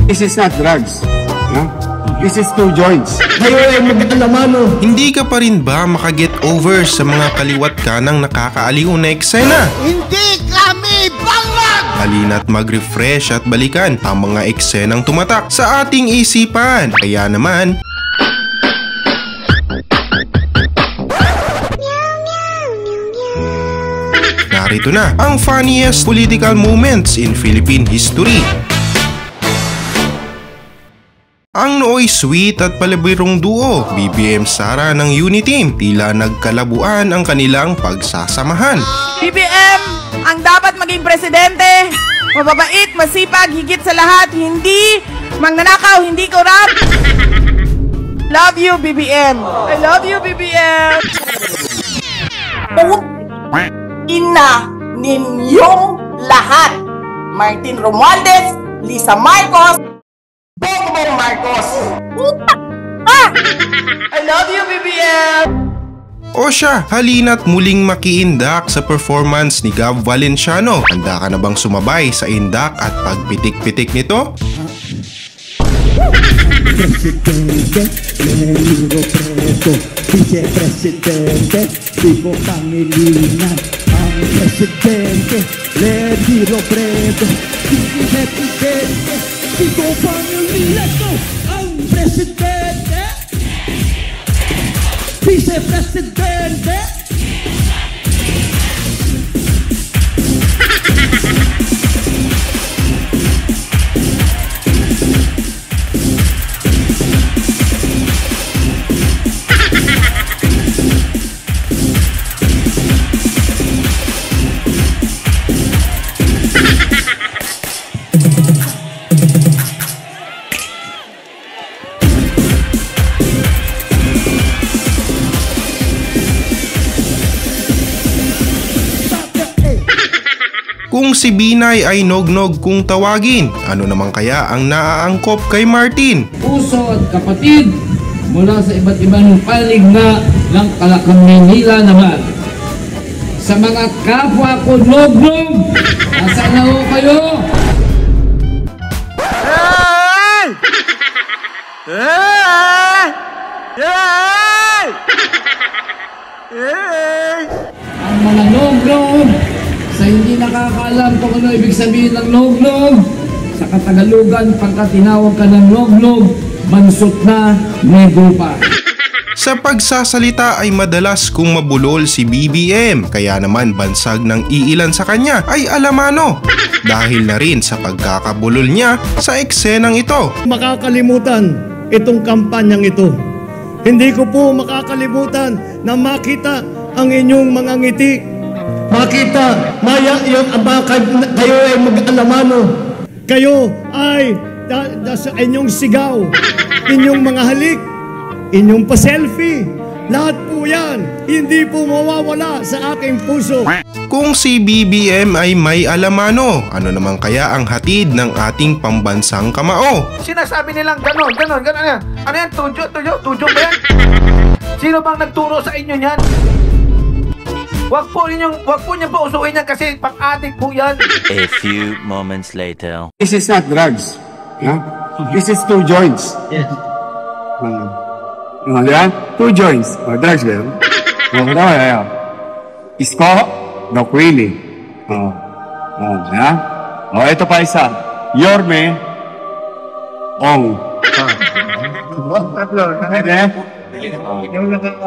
This is not drugs. No? This is 2 joints. Kayo ay mag-alamano. Hindi ka pa rin ba makaget over sa mga kaliwat kanang nakakaaliw na eksena? Hindi kami bangag! Halina't mag-refresh at balikan ang mga eksenang tumatak sa ating isipan. Kaya naman, narito na ang funniest political moments in Philippine history. Ang nooy sweet at palabirong duo, BBM Sara ng Uniteam, tila nagkalabuan ang kanilang pagsasamahan. BBM, ang dapat maging presidente, mababait, masipag, higit sa lahat, hindi magnanakaw, hindi korap. Love you, BBM. I love you, BBM. Ina ninyong lahat. Martin Romualdez, Lisa Marcos, Bongbong Marcos. I love you, BBM. O siya, halina't muling makiindak sa performance ni Gab Valenciano. Handa ka na bang sumabay sa indak at pagpitik-pitik nito? Presidente, Lenigo Preto, Vice-Presidente, Tipo Pangilinan. Ang Presidente, Lenigo Preto, Vice-Presidente, Tipo Pangilinan. Ang Presidente, Vice-Presidente. Kung si Binay ay nog-nog kung tawagin, ano naman kaya ang naaangkop kay Martin? Puso at kapatid mula sa iba't ibang panig na ng Kalakang Maynila naman. Sa mga kapwa ko nog-nog, nasaan na ho kayo? Hey! Hey! Hey! Hey! Ang mga nog-nog, sa hindi nakakaalam kung ano ibig sabihin ng nog-nog, sa Katagalugan, pagka tinawag ka ng nog-nog, mansot na, nego pa. Sa pagsasalita ay madalas kung mabulol si BBM, kaya naman bansag ng iilan sa kanya ay alamano. Dahil na rin sa pagkakabulol niya sa eksenang ito. Makakalimutan itong kampanyang ito. Hindi ko po makakalimutan na makita ang inyong mga ngiti. Makita, kayo ay mag-alamano. Kayo ay sa inyong sigaw, inyong mga halik, inyong pa-selfie. Lahat po yan, hindi po mawawala sa aking puso. Kung si BBM ay may alamano, ano naman kaya ang hatid ng ating pambansang kamao? Sinasabi nilang ganon. Ano yan? Tujo ba yan? Sino bang nagturo sa inyo yan? Wag po niyo po usuin yan kasi pang-adik po yan. A few moments later. This is not drugs. No? This is 2 joints. Yes. Di ba? 2 joints. Drugs ba yun? Isko, no Queenie. Ito pa isa. Yorme, Ong.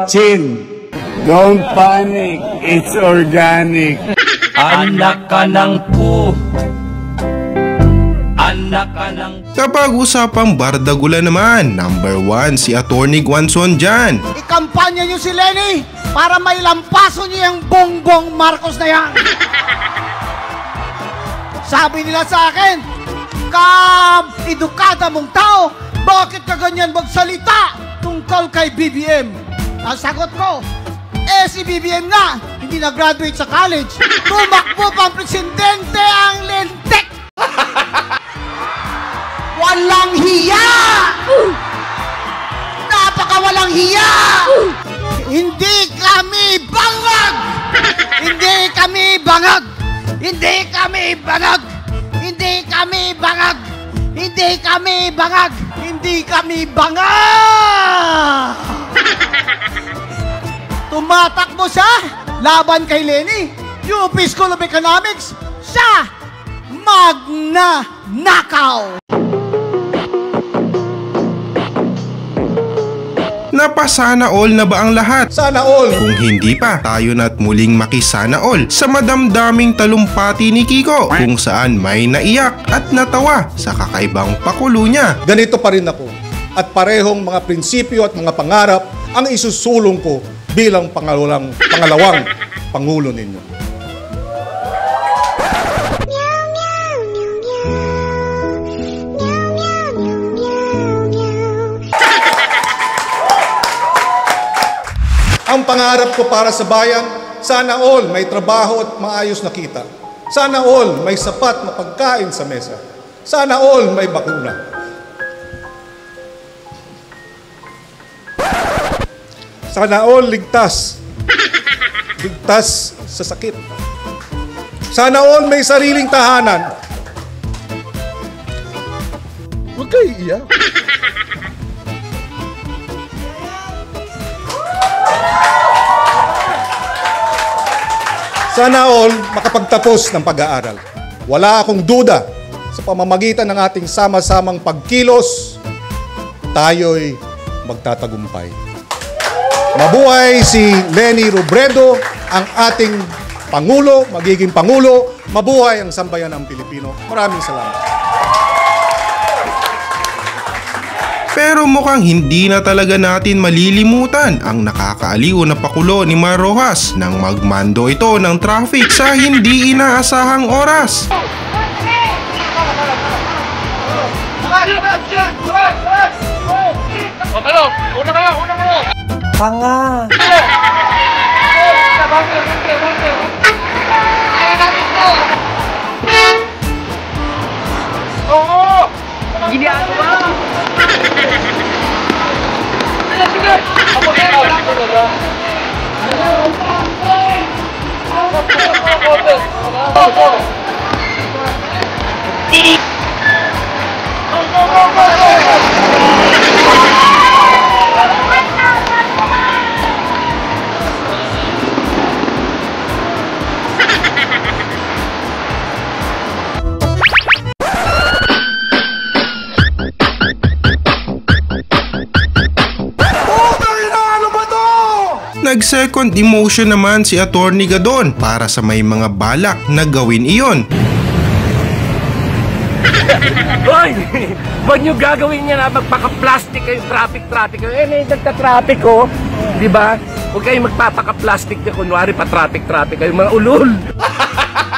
Chill. Don't panic. It's organic. Anak ka ng po. Anak ka ng... Kapag usapang bardagula naman, number 1 si Atty. Guanzon dyan. Ikampanya niyo si Lenny para may lampaso niyo yung Bongbong Marcos na yan. Sabi nila sa akin, edukada mong tao, bakit ka ganyan magsalita tungkol kay BBM? Ang sagot ko, si BBM nga, hindi na-graduate sa college. Tumakbo pang presidente ang lentek! Walang hiya! Napakawalang hiya! Hindi kami bangag! Hindi kami bangag! Hindi kami bangag! Hindi kami bangag! Hindi kami bangag! Hindi kami bangag! Tumatakbo siya laban kay Lenny. UP School of Economics sa magnanakaw. Napasana all na ba ang lahat? Sana all! Kung hindi pa, tayo na't muling makisana all sa madamdaming talumpati ni Kiko kung saan may naiyak at natawa sa kakaibang pakulo niya. Ganito pa rin ako at parehong mga prinsipyo at mga pangarap ang isusulong ko bilang pangalawang Pangulo ninyo. Ang pangarap ko para sa bayan, sana all may trabaho at maayos na kita. Sana all may sapat na pagkain sa mesa. Sana all may bakuna. Sana all ligtas. Ligtas sa sakit. Sana all may sariling tahanan. Huwag kayo iiyak. Sana all makapagtapos ng pag-aaral. Wala akong duda sa pamamagitan ng ating sama-samang pagkilos, tayo'y magtatagumpay. Mabuhay si Leni Robredo, ang ating Pangulo, magiging Pangulo. Mabuhay ang sambayan ng Pilipino. Maraming salamat. Pero mukhang hindi na talaga natin malilimutan ang nakakaaliw na pakulo ni Mar Rojas nang magmando ito ng traffic sa hindi inaasahang oras. Tanga! Nag-second emotion naman si Attorney Gadon para sa may mga balak na gawin iyon. Hoy! Huwag nyo gagawin yan na magpaka-plastic kayo, traffic kayo. Nagta-traffic ko, di ba? Huwag kayong magpapaka-plastic na kunwari pa-traffic kayo, mga ulol.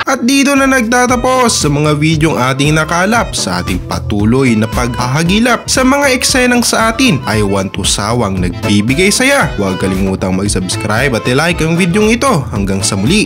At dito na nagtatapos sa mga videong ating nakalap sa ating patuloy na paghahagilap sa mga eksenang sa atin ay walang sawang nagbibigay saya. Huwag kalimutang mag-subscribe at i-like ang videong ito. Hanggang sa muli.